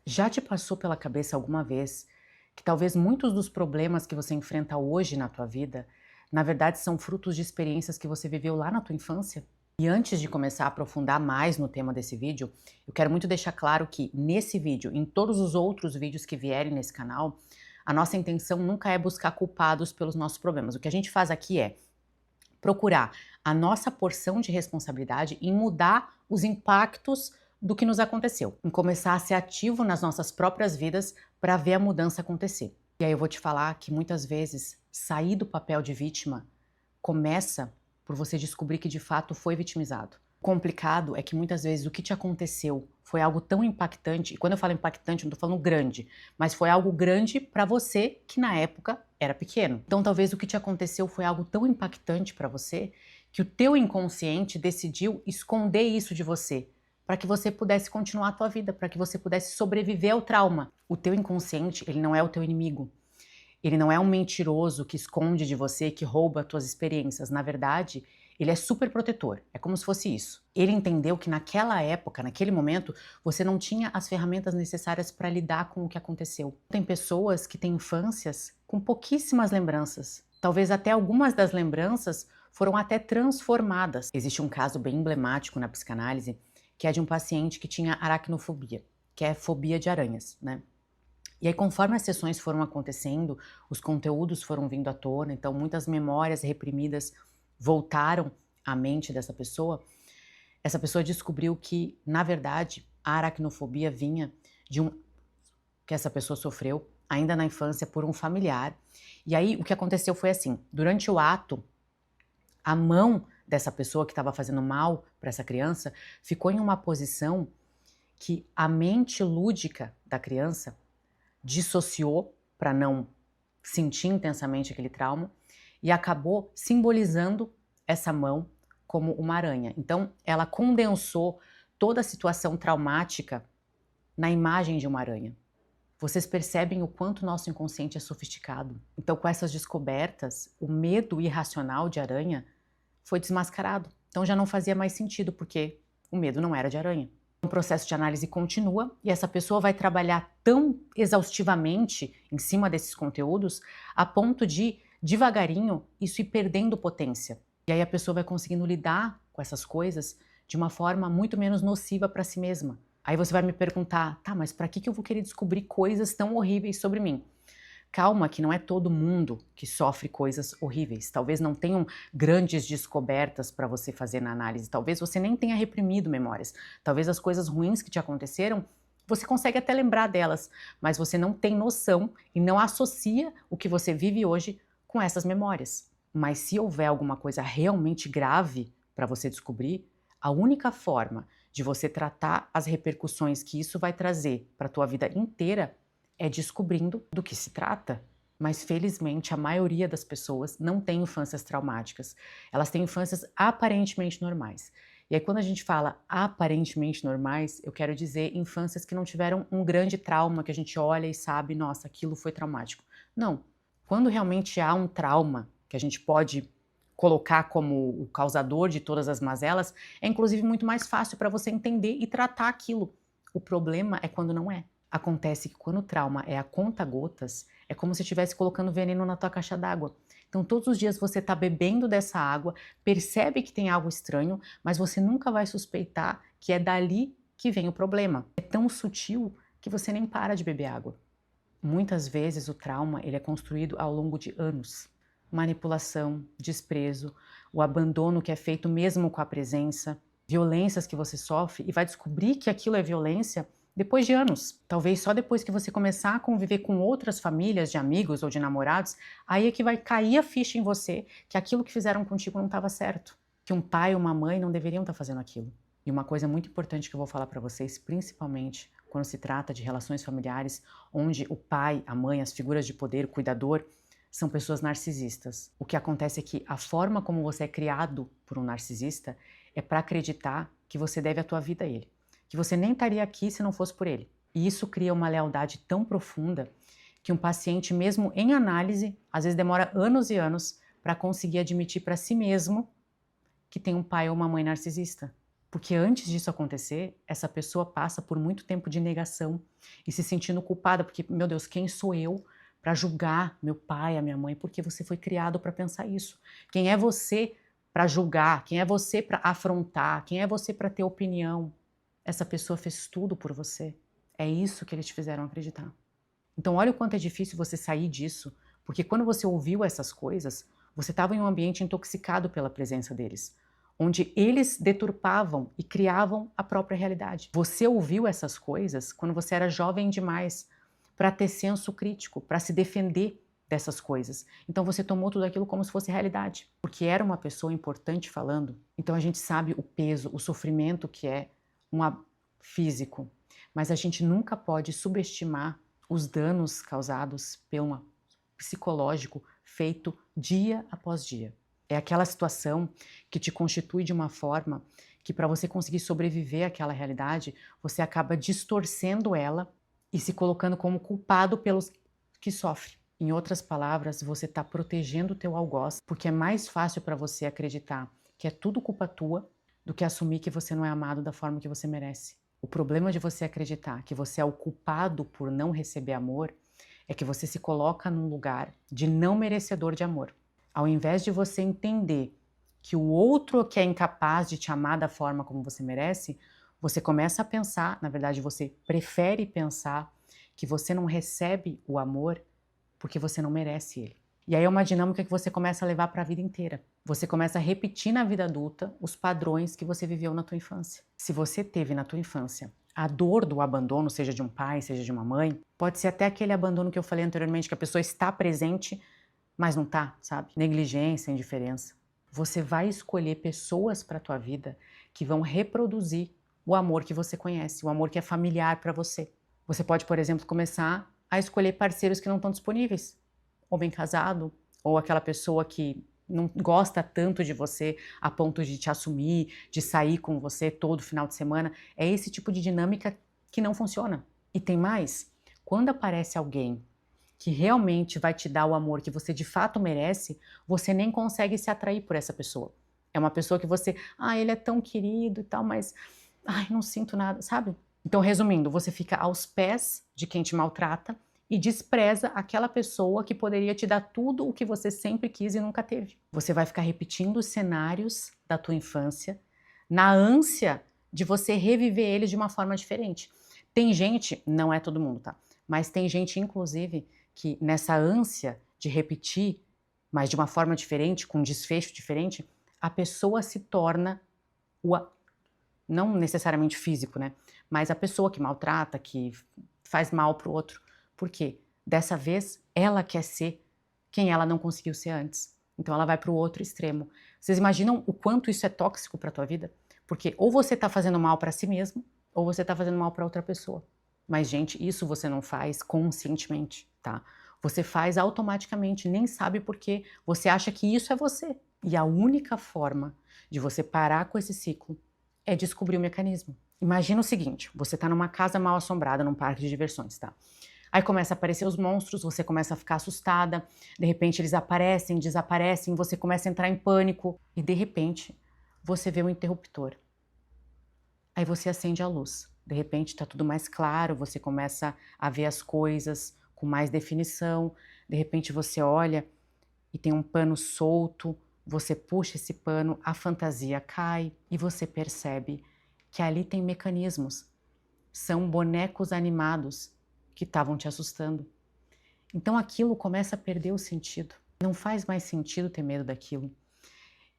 Já te passou pela cabeça alguma vez que talvez muitos dos problemas que você enfrenta hoje na tua vida, na verdade são frutos de experiências que você viveu lá na tua infância? E antes de começar a aprofundar mais no tema desse vídeo, eu quero muito deixar claro que nesse vídeo, em todos os outros vídeos que vierem nesse canal, a nossa intenção nunca é buscar culpados pelos nossos problemas. O que a gente faz aqui é procurar a nossa porção de responsabilidade em mudar os impactos do que nos aconteceu, em começar a ser ativo nas nossas próprias vidas para ver a mudança acontecer. E aí eu vou te falar que muitas vezes sair do papel de vítima começa por você descobrir que de fato foi vitimizado. O complicado é que muitas vezes o que te aconteceu foi algo tão impactante, e quando eu falo impactante, eu não estou falando grande, mas foi algo grande para você que na época era pequeno. Então talvez o que te aconteceu foi algo tão impactante para você que o teu inconsciente decidiu esconder isso de você, para que você pudesse continuar a tua vida, para que você pudesse sobreviver ao trauma. O teu inconsciente, ele não é o teu inimigo. Ele não é um mentiroso que esconde de você, que rouba as tuas experiências. Na verdade, ele é super protetor. É como se fosse isso. Ele entendeu que naquela época, naquele momento, você não tinha as ferramentas necessárias para lidar com o que aconteceu. Tem pessoas que têm infâncias com pouquíssimas lembranças. Talvez até algumas das lembranças foram até transformadas. Existe um caso bem emblemático na psicanálise, que é de um paciente que tinha aracnofobia, que é fobia de aranhas, né? E aí, conforme as sessões foram acontecendo, os conteúdos foram vindo à tona, então muitas memórias reprimidas voltaram à mente dessa pessoa. Essa pessoa descobriu que, na verdade, a aracnofobia vinha de que essa pessoa sofreu ainda na infância por um familiar. E aí, o que aconteceu foi assim: durante o ato, a mão dessa pessoa que estava fazendo mal para essa criança ficou em uma posição que a mente lúdica da criança dissociou para não sentir intensamente aquele trauma e acabou simbolizando essa mão como uma aranha. Então, ela condensou toda a situação traumática na imagem de uma aranha. Vocês percebem o quanto o nosso inconsciente é sofisticado. Então, com essas descobertas, o medo irracional de aranha foi desmascarado. Então, já não fazia mais sentido, porque o medo não era de aranha. O processo de análise continua e essa pessoa vai trabalhar tão exaustivamente em cima desses conteúdos a ponto de, devagarinho, isso ir perdendo potência. E aí a pessoa vai conseguindo lidar com essas coisas de uma forma muito menos nociva para si mesma. Aí você vai me perguntar, tá, mas para que eu vou querer descobrir coisas tão horríveis sobre mim? Calma, que não é todo mundo que sofre coisas horríveis. Talvez não tenham grandes descobertas para você fazer na análise. Talvez você nem tenha reprimido memórias. Talvez as coisas ruins que te aconteceram, você consegue até lembrar delas, mas você não tem noção e não associa o que você vive hoje com essas memórias. Mas se houver alguma coisa realmente grave para você descobrir, a única forma de você tratar as repercussões que isso vai trazer para a tua vida inteira é descobrindo do que se trata. Mas felizmente a maioria das pessoas não tem infâncias traumáticas. Elas têm infâncias aparentemente normais. E aí quando a gente fala aparentemente normais, eu quero dizer infâncias que não tiveram um grande trauma, que a gente olha e sabe, nossa, aquilo foi traumático. Não. Quando realmente há um trauma que a gente pode colocar como o causador de todas as mazelas, é inclusive muito mais fácil para você entender e tratar aquilo. O problema é quando não é. Acontece que quando o trauma é a conta-gotas, é como se estivesse colocando veneno na tua caixa d'água. Então todos os dias você está bebendo dessa água, percebe que tem algo estranho, mas você nunca vai suspeitar que é dali que vem o problema. É tão sutil que você nem para de beber água. Muitas vezes o trauma ele é construído ao longo de anos. Manipulação, desprezo, o abandono que é feito mesmo com a presença, violências que você sofre e vai descobrir que aquilo é violência depois de anos. Talvez só depois que você começar a conviver com outras famílias de amigos ou de namorados, aí é que vai cair a ficha em você que aquilo que fizeram contigo não estava certo. Que um pai ou uma mãe não deveriam estar fazendo aquilo. E uma coisa muito importante que eu vou falar para vocês, principalmente quando se trata de relações familiares, onde o pai, a mãe, as figuras de poder, o cuidador, são pessoas narcisistas. O que acontece é que a forma como você é criado por um narcisista é para acreditar que você deve a tua vida a ele. Que você nem estaria aqui se não fosse por ele. E isso cria uma lealdade tão profunda que um paciente, mesmo em análise, às vezes demora anos e anos para conseguir admitir para si mesmo que tem um pai ou uma mãe narcisista. Porque antes disso acontecer, essa pessoa passa por muito tempo de negação e se sentindo culpada, porque, meu Deus, quem sou eu para julgar meu pai, a minha mãe, porque você foi criado para pensar isso? Quem é você para julgar? Quem é você para afrontar? Quem é você para ter opinião? Essa pessoa fez tudo por você. É isso que eles te fizeram acreditar. Então, olha o quanto é difícil você sair disso, porque quando você ouviu essas coisas, você estava em um ambiente intoxicado pela presença deles, onde eles deturpavam e criavam a própria realidade. Você ouviu essas coisas quando você era jovem demais para ter senso crítico, para se defender dessas coisas. Então você tomou tudo aquilo como se fosse realidade, porque era uma pessoa importante falando. Então a gente sabe o peso, o sofrimento que é físico, mas a gente nunca pode subestimar os danos causados pelo psicológico feito dia após dia. É aquela situação que te constitui de uma forma que, para você conseguir sobreviver àquela realidade, você acaba distorcendo ela e se colocando como culpado pelos que sofrem. Em outras palavras, você está protegendo o teu algoz, porque é mais fácil para você acreditar que é tudo culpa tua do que assumir que você não é amado da forma que você merece. O problema de você acreditar que você é o culpado por não receber amor é que você se coloca num lugar de não merecedor de amor. Ao invés de você entender que o outro que é incapaz de te amar da forma como você merece, você começa a pensar, na verdade você prefere pensar que você não recebe o amor porque você não merece ele. E aí é uma dinâmica que você começa a levar para a vida inteira. Você começa a repetir na vida adulta os padrões que você viveu na tua infância. Se você teve na tua infância a dor do abandono, seja de um pai, seja de uma mãe, pode ser até aquele abandono que eu falei anteriormente, que a pessoa está presente, mas não tá, sabe? Negligência, indiferença. Você vai escolher pessoas para a tua vida que vão reproduzir o amor que você conhece, o amor que é familiar para você. Você pode, por exemplo, começar a escolher parceiros que não estão disponíveis. Ou bem casado, ou aquela pessoa que não gosta tanto de você a ponto de te assumir, de sair com você todo final de semana. É esse tipo de dinâmica que não funciona. E tem mais, quando aparece alguém que realmente vai te dar o amor que você de fato merece, você nem consegue se atrair por essa pessoa. É uma pessoa que você, ele é tão querido e tal, mas, não sinto nada, sabe? Então, resumindo, você fica aos pés de quem te maltrata e despreza aquela pessoa que poderia te dar tudo o que você sempre quis e nunca teve. Você vai ficar repetindo os cenários da tua infância na ânsia de você reviver eles de uma forma diferente. Tem gente, não é todo mundo, tá? Mas tem gente, inclusive, que nessa ânsia de repetir, mas de uma forma diferente, com um desfecho diferente, a pessoa se torna não necessariamente físico, né? Mas a pessoa que maltrata, que faz mal pro outro. Por quê? Dessa vez, ela quer ser quem ela não conseguiu ser antes. Então ela vai pro outro extremo. Vocês imaginam o quanto isso é tóxico pra tua vida? Porque ou você tá fazendo mal pra si mesmo, ou você tá fazendo mal pra outra pessoa. Mas, gente, isso você não faz conscientemente, tá? Você faz automaticamente, nem sabe por quê. Você acha que isso é você. E a única forma de você parar com esse ciclo é descobrir o mecanismo. Imagina o seguinte, você tá numa casa mal assombrada, num parque de diversões, tá? Aí começa a aparecer os monstros, você começa a ficar assustada, de repente eles aparecem, desaparecem, você começa a entrar em pânico e de repente você vê um interruptor. Aí você acende a luz. De repente está tudo mais claro, você começa a ver as coisas com mais definição. De repente você olha e tem um pano solto, você puxa esse pano, a fantasia cai e você percebe que ali tem mecanismos. São bonecos animados que estavam te assustando. Então aquilo começa a perder o sentido. Não faz mais sentido ter medo daquilo.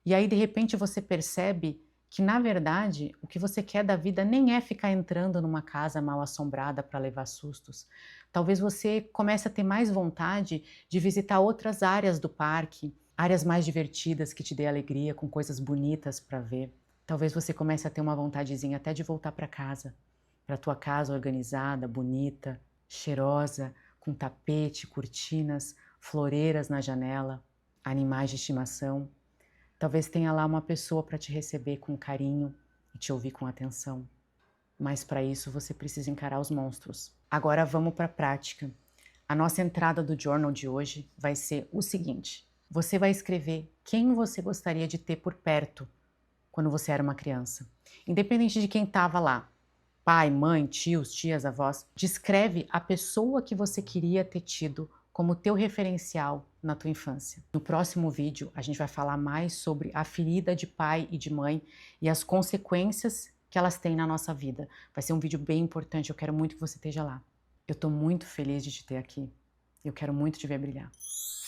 E aí de repente você percebe que, na verdade, o que você quer da vida nem é ficar entrando numa casa mal assombrada para levar sustos. Talvez você comece a ter mais vontade de visitar outras áreas do parque, áreas mais divertidas que te dê alegria, com coisas bonitas para ver. Talvez você comece a ter uma vontadezinha até de voltar para casa, para tua casa organizada, bonita, cheirosa, com tapete, cortinas, floreiras na janela, animais de estimação. Talvez tenha lá uma pessoa para te receber com carinho e te ouvir com atenção. Mas para isso você precisa encarar os monstros. Agora vamos para a prática. A nossa entrada do journal de hoje vai ser o seguinte. Você vai escrever quem você gostaria de ter por perto quando você era uma criança. Independente de quem estava lá, pai, mãe, tios, tias, avós, descreve a pessoa que você queria ter tido como teu referencial na tua infância. No próximo vídeo, a gente vai falar mais sobre a ferida de pai e de mãe e as consequências que elas têm na nossa vida. Vai ser um vídeo bem importante, eu quero muito que você esteja lá. Eu estou muito feliz de te ter aqui. Eu quero muito te ver brilhar.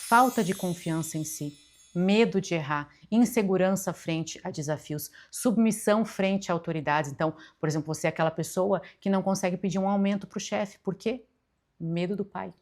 Falta de confiança em si, medo de errar, insegurança frente a desafios, submissão frente a autoridades. Então, por exemplo, você é aquela pessoa que não consegue pedir um aumento para o chefe. Por quê? Medo do pai.